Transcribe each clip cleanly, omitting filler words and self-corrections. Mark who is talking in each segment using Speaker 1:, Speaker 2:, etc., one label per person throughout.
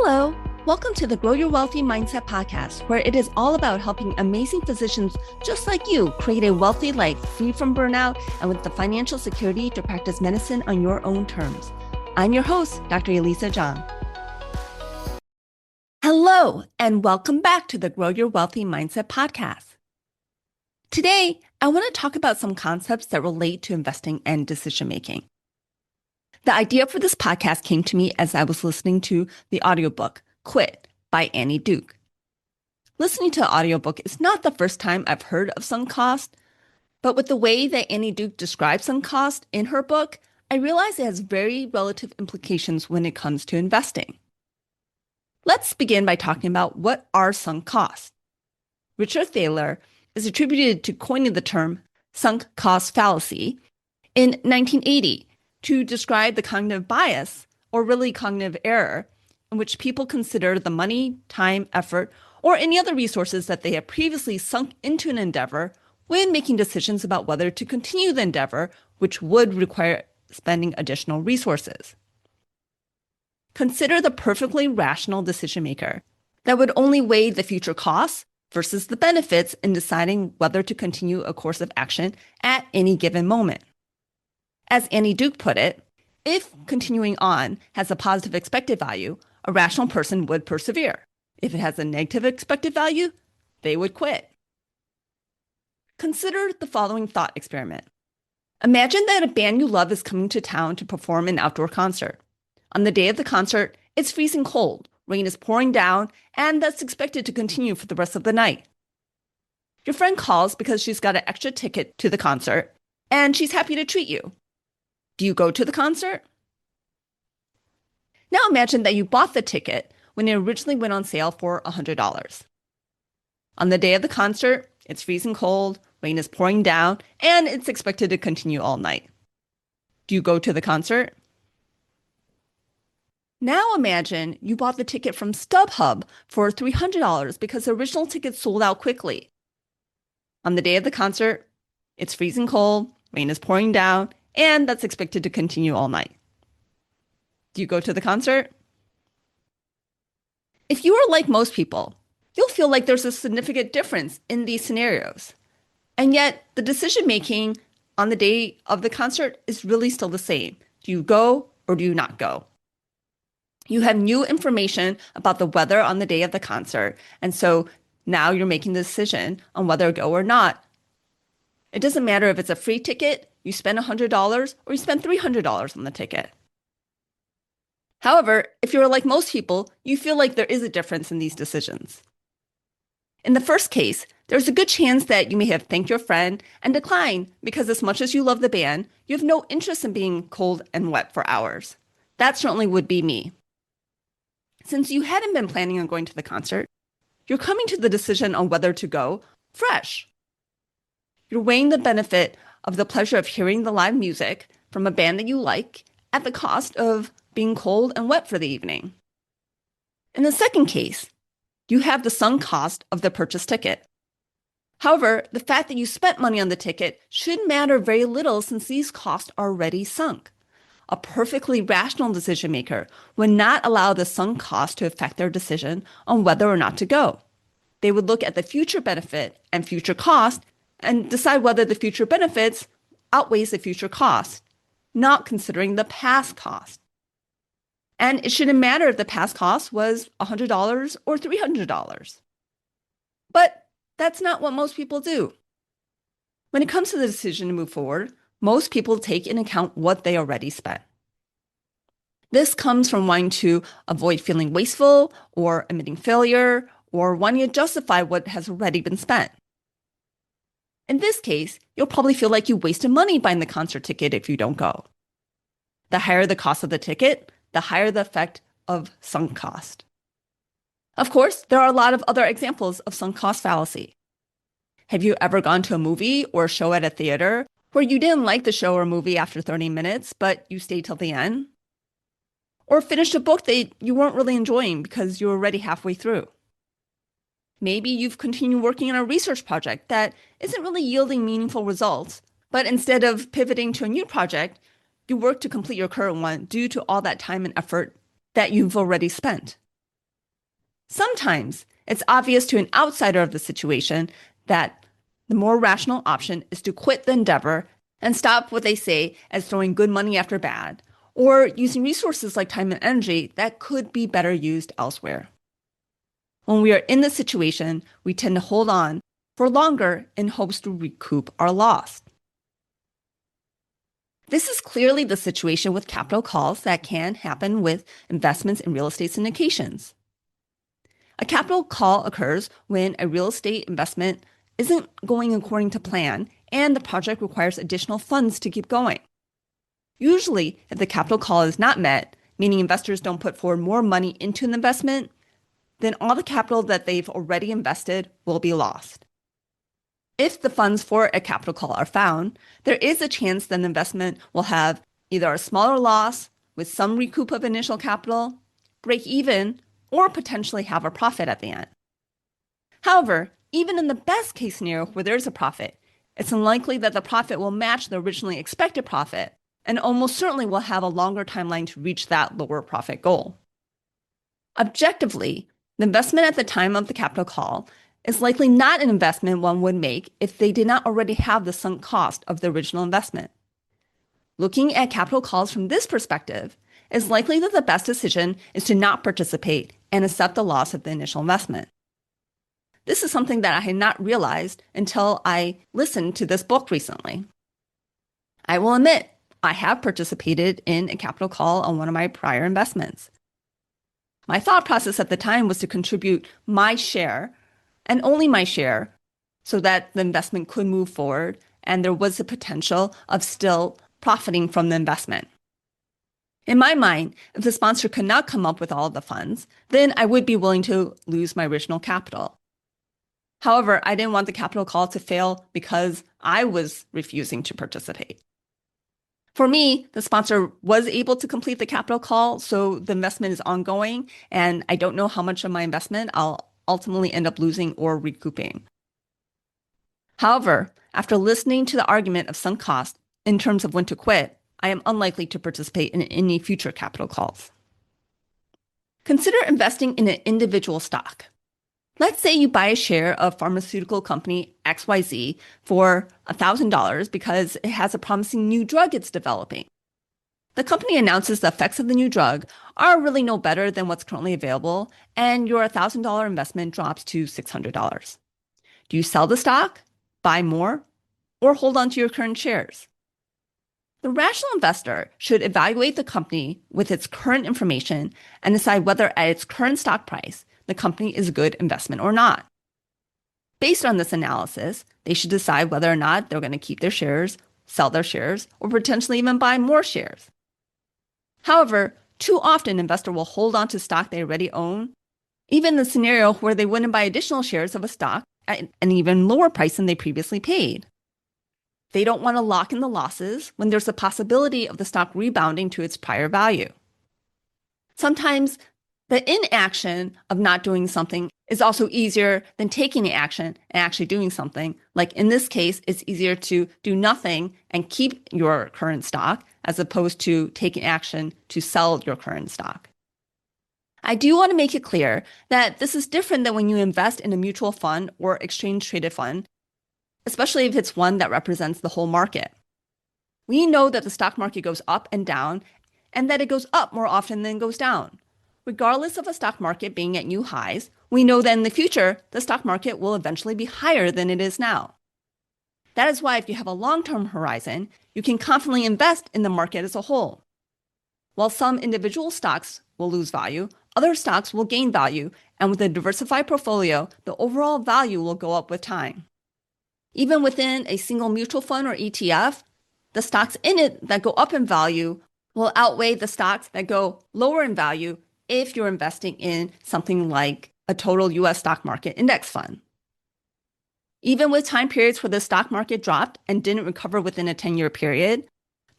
Speaker 1: Hello, welcome to the Grow Your Wealthy Mindset podcast, where it is all about helping amazing physicians just like you create a wealthy life free from burnout and with the financial security to practice medicine on your own terms. I'm your host, Dr. Elisa Chiang. Hello, and welcome back to the Grow Your Wealthy Mindset podcast. Today, I want to talk about some concepts that relate to investing and decision making. The idea for this podcast came to me as I was listening to the audiobook, Quit by Annie Duke. Listening to the audiobook is not the first time I've heard of sunk cost, but with the way that Annie Duke describes sunk cost in her book, I realize it has very relative implications when it comes to investing. Let's begin by talking about what are sunk costs. Richard Thaler is attributed to coining the term sunk cost fallacy in 1980 to describe the cognitive bias, or really cognitive error, in which people consider the money, time, effort, or any other resources that they have previously sunk into an endeavor when making decisions about whether to continue the endeavor, which would require spending additional resources. Consider the perfectly rational decision maker that would only weigh the future costs versus the benefits in deciding whether to continue a course of action at any given moment. As Annie Duke put it, if continuing on has a positive expected value, a rational person would persevere. If it has a negative expected value, they would quit. Consider the following thought experiment. Imagine that a band you love is coming to town to perform an outdoor concert. On the day of the concert, it's freezing cold, rain is pouring down, and that's expected to continue for the rest of the night. Your friend calls because she's got an extra ticket to the concert, and she's happy to treat you. Do you go to the concert? Now imagine that you bought the ticket when it originally went on sale for $100. On the day of the concert, it's freezing cold, rain is pouring down, and it's expected to continue all night. Do you go to the concert? Now imagine you bought the ticket from StubHub for $300 because the original ticket sold out quickly. On the day of the concert, it's freezing cold, rain is pouring down, and that's expected to continue all night. Do you go to the concert? If you are like most people, you'll feel like there's a significant difference in these scenarios. And yet, the decision making on the day of the concert is really still the same. Do you go or do you not go? You have new information about the weather on the day of the concert, and so now you're making the decision on whether to go or not. It doesn't matter if it's a free ticket, you spend $100, or you spend $300 on the ticket. However, if you're like most people, you feel like there is a difference in these decisions. In the first case, there's a good chance that you may have thanked your friend and declined because as much as you love the band, you have no interest in being cold and wet for hours. That certainly would be me. Since you hadn't been planning on going to the concert, you're coming to the decision on whether to go fresh. You're weighing the benefit of the pleasure of hearing the live music from a band that you like at the cost of being cold and wet for the evening. In the second case, you have the sunk cost of the purchased ticket. However, the fact that you spent money on the ticket should matter very little since these costs are already sunk. A perfectly rational decision maker would not allow the sunk cost to affect their decision on whether or not to go. They would look at the future benefit and future cost and decide whether the future benefits outweighs the future cost, not considering the past cost. And it shouldn't matter if the past cost was $100 or $300. But that's not what most people do. When it comes to the decision to move forward, most people take into account what they already spent. This comes from wanting to avoid feeling wasteful or admitting failure or wanting to justify what has already been spent. In this case, you'll probably feel like you wasted money buying the concert ticket if you don't go. The higher the cost of the ticket, the higher the effect of sunk cost. Of course, there are a lot of other examples of sunk cost fallacy. Have you ever gone to a movie or a show at a theater where you didn't like the show or movie after 30 minutes, but you stayed till the end? Or finished a book that you weren't really enjoying because you were already halfway through? Maybe you've continued working on a research project that isn't really yielding meaningful results, but instead of pivoting to a new project, you work to complete your current one due to all that time and effort that you've already spent. Sometimes it's obvious to an outsider of the situation that the more rational option is to quit the endeavor and stop what they say as throwing good money after bad, or using resources like time and energy that could be better used elsewhere. When we are in this situation, we tend to hold on for longer in hopes to recoup our loss. This is clearly the situation with capital calls that can happen with investments in real estate syndications. A capital call occurs when a real estate investment isn't going according to plan and the project requires additional funds to keep going. Usually, if the capital call is not met, meaning investors don't put forward more money into an investment, then all the capital that they've already invested will be lost. If the funds for a capital call are found, there is a chance that an investment will have either a smaller loss with some recoup of initial capital, break even, or potentially have a profit at the end. However, even in the best case scenario where there's a profit, it's unlikely that the profit will match the originally expected profit, and almost certainly will have a longer timeline to reach that lower profit goal. Objectively, the investment at the time of the capital call is likely not an investment one would make if they did not already have the sunk cost of the original investment. Looking at capital calls from this perspective, it's likely that the best decision is to not participate and accept the loss of the initial investment. This is something that I had not realized until I listened to this book recently. I will admit, I have participated in a capital call on one of my prior investments. My thought process at the time was to contribute my share and only my share so that the investment could move forward and there was the potential of still profiting from the investment. In my mind, if the sponsor could not come up with all of the funds, then I would be willing to lose my original capital. However, I didn't want the capital call to fail because I was refusing to participate. For me, the sponsor was able to complete the capital call, so the investment is ongoing, and I don't know how much of my investment I'll ultimately end up losing or recouping. However, after listening to the argument of sunk cost in terms of when to quit, I am unlikely to participate in any future capital calls. Consider investing in an individual stock. Let's say you buy a share of pharmaceutical company XYZ for $1,000 because it has a promising new drug it's developing. The company announces the effects of the new drug are really no better than what's currently available, and your $1,000 investment drops to $600. Do you sell the stock, buy more, or hold on to your current shares? The rational investor should evaluate the company with its current information and decide whether at its current stock price, the company is a good investment or not. Based on this analysis, they should decide whether or not they're going to keep their shares, sell their shares, or potentially even buy more shares. However, too often an investor will hold on to stock they already own, even in the scenario where they wouldn't buy additional shares of a stock at an even lower price than they previously paid. They don't want to lock in the losses when there's a possibility of the stock rebounding to its prior value. Sometimes the inaction of not doing something is also easier than taking the action and actually doing something. Like in this case, it's easier to do nothing and keep your current stock as opposed to taking action to sell your current stock. I do want to make it clear that this is different than when you invest in a mutual fund or exchange traded fund, especially if it's one that represents the whole market. We know that the stock market goes up and down, and that it goes up more often than it goes down. Regardless of a stock market being at new highs, we know that in the future, the stock market will eventually be higher than it is now. That is why if you have a long-term horizon, you can confidently invest in the market as a whole. While some individual stocks will lose value, other stocks will gain value, and with a diversified portfolio, the overall value will go up with time. Even within a single mutual fund or ETF, the stocks in it that go up in value will outweigh the stocks that go lower in value if you're investing in something like a total US stock market index fund. Even with time periods where the stock market dropped and didn't recover within a 10-year period,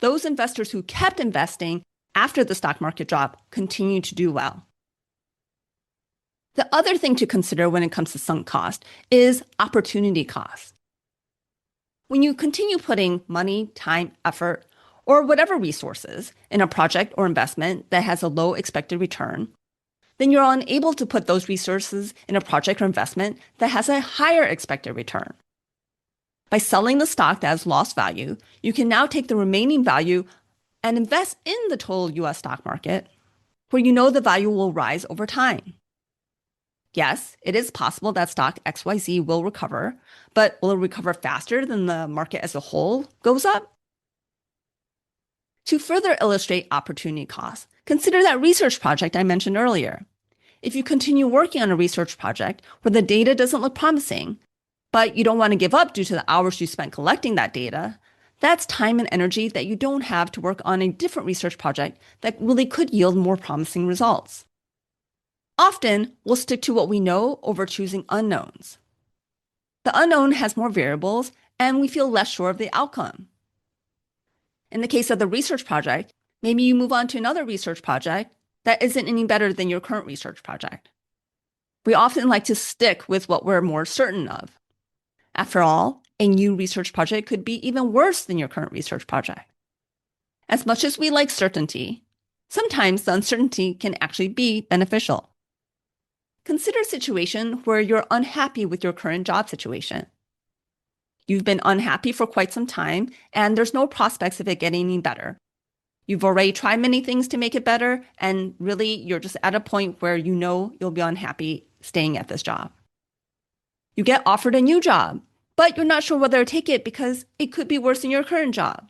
Speaker 1: those investors who kept investing after the stock market drop continue to do well. The other thing to consider when it comes to sunk cost is opportunity cost. When you continue putting money, time, effort, or whatever resources in a project or investment that has a low expected return, then you're unable to put those resources in a project or investment that has a higher expected return. By selling the stock that has lost value, you can now take the remaining value and invest in the total US stock market, where you know the value will rise over time. Yes, it is possible that stock XYZ will recover, but will it recover faster than the market as a whole goes up? To further illustrate opportunity cost, consider that research project I mentioned earlier. If you continue working on a research project where the data doesn't look promising, but you don't want to give up due to the hours you spent collecting that data, that's time and energy that you don't have to work on a different research project that really could yield more promising results. Often, we'll stick to what we know over choosing unknowns. The unknown has more variables, and we feel less sure of the outcome. In the case of the research project, maybe you move on to another research project that isn't any better than your current research project. We often like to stick with what we're more certain of. After all, a new research project could be even worse than your current research project. As much as we like certainty, sometimes the uncertainty can actually be beneficial. Consider a situation where you're unhappy with your current job situation. You've been unhappy for quite some time, and there's no prospects of it getting any better. You've already tried many things to make it better, and really, you're just at a point where you know you'll be unhappy staying at this job. You get offered a new job, but you're not sure whether to take it because it could be worse than your current job.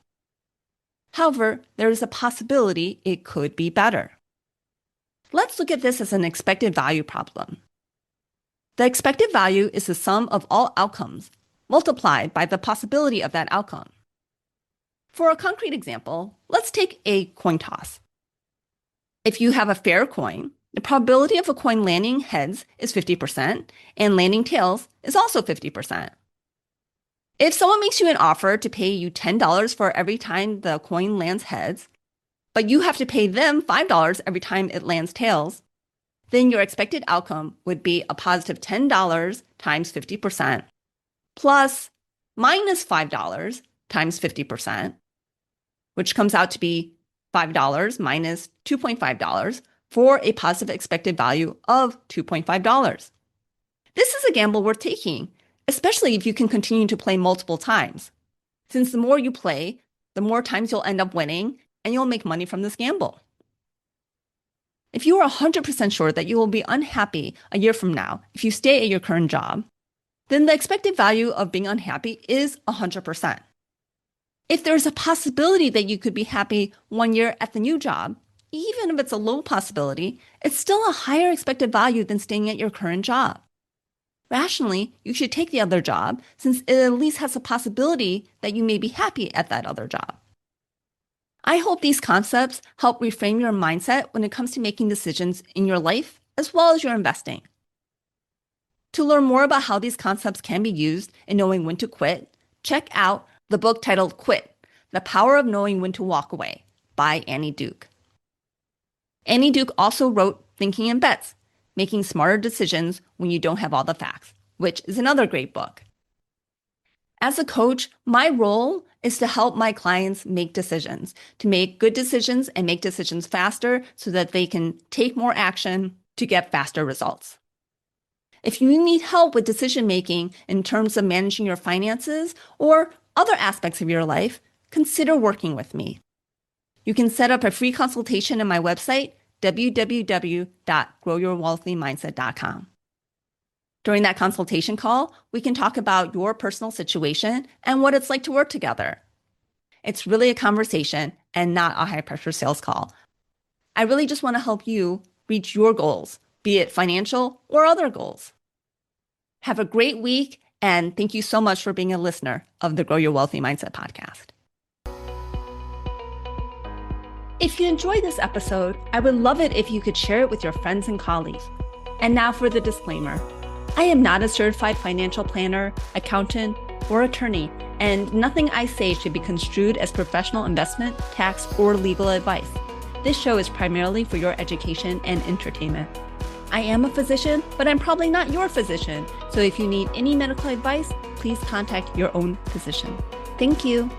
Speaker 1: However, there is a possibility it could be better. Let's look at this as an expected value problem. The expected value is the sum of all outcomes multiplied by the possibility of that outcome. For a concrete example, let's take a coin toss. If you have a fair coin, the probability of a coin landing heads is 50% and landing tails is also 50%. If someone makes you an offer to pay you $10 for every time the coin lands heads, but you have to pay them $5 every time it lands tails, then your expected outcome would be a positive $10 times 50% plus minus $5 times 50%, which comes out to be $5 minus $2.5 for a positive expected value of $2.5. This is a gamble worth taking, especially if you can continue to play multiple times, since the more you play, the more times you'll end up winning and you'll make money from this gamble. If you are 100% sure that you will be unhappy a year from now if you stay at your current job, then the expected value of being unhappy is 100%. If there's a possibility that you could be happy 1 year at the new job, even if it's a low possibility, it's still a higher expected value than staying at your current job. Rationally, you should take the other job since it at least has a possibility that you may be happy at that other job. I hope these concepts help reframe your mindset when it comes to making decisions in your life as well as your investing. To learn more about how these concepts can be used in knowing when to quit, check out the book titled Quit: The Power of Knowing When to Walk Away by Annie Duke. Annie Duke also wrote Thinking in Bets: Making Smarter Decisions When You Don't Have All the Facts, which is another great book. As a coach, my role is to help my clients make decisions, to make good decisions and make decisions faster so that they can take more action to get faster results. If you need help with decision making in terms of managing your finances or other aspects of your life, consider working with me. You can set up a free consultation on my website, www.growyourwealthymindset.com. During that consultation call, we can talk about your personal situation and what it's like to work together. It's really a conversation and not a high-pressure sales call. I really just want to help you reach your goals, be it financial or other goals. Have a great week, and thank you so much for being a listener of the Grow Your Wealthy Mindset podcast. If you enjoyed this episode, I would love it if you could share it with your friends and colleagues. And now for the disclaimer. I am not a certified financial planner, accountant, or attorney, and nothing I say should be construed as professional investment, tax, or legal advice. This show is primarily for your education and entertainment. I am a physician, but I'm probably not your physician, so if you need any medical advice, please contact your own physician. Thank you.